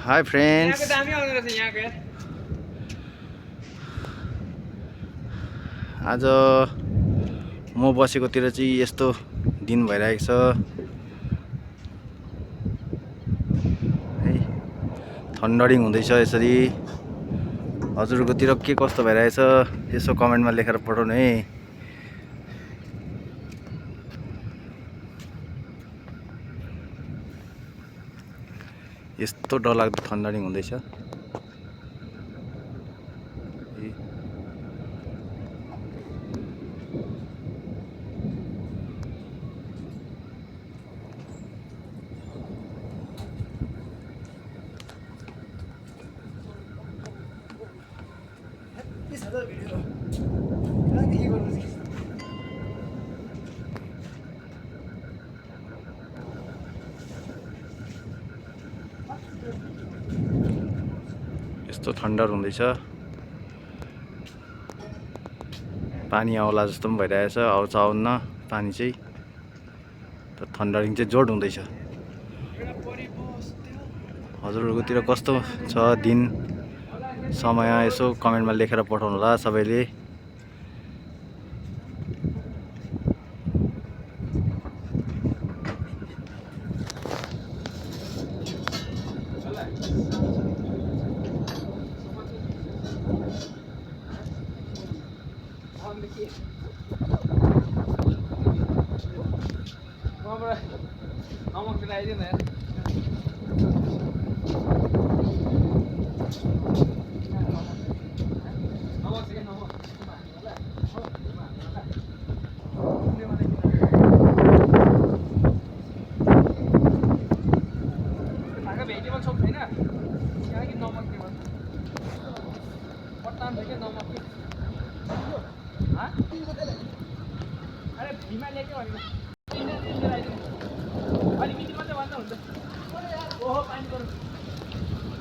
High friends, आज म बसेकोतिर चाहिँ यस्तो दिन भइरहेको छ है। थन्डरिङ हुँदैछ। यसरी हजुरकोतिर के कस्तो भइरहेछ यसो कमेन्टमा लेखेर पठाउनु है। यस्तो डरलाग्दो थन्डरिङ हुँदैछ। यस्तो थन्डर हुँदैछ। पानी आउला जस्तो पनि भइरहेछ। आउँछ आउन्न पानी चाहिँ, तर थन्डरिङ चाहिँ जोड हुँदैछ। हजुरहरूकोतिर कस्तो छ दिन समय यसो कमेन्टमा लेखेर पठाउनु होला सबैले।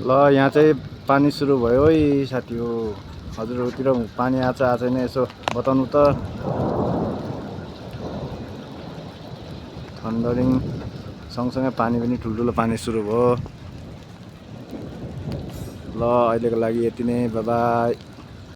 ल यहाँ चाहिँ पानी सुरु भयो है साथी हो। हजुरहरूतिर पानी आछ छैन यसो बताउनु त। थन्डरिङ सँगसँगै पानी पनि ठुल्ठुलो पानी सुरु भयो। ल अहिलेको लागि यति नै, बाइ बाइ।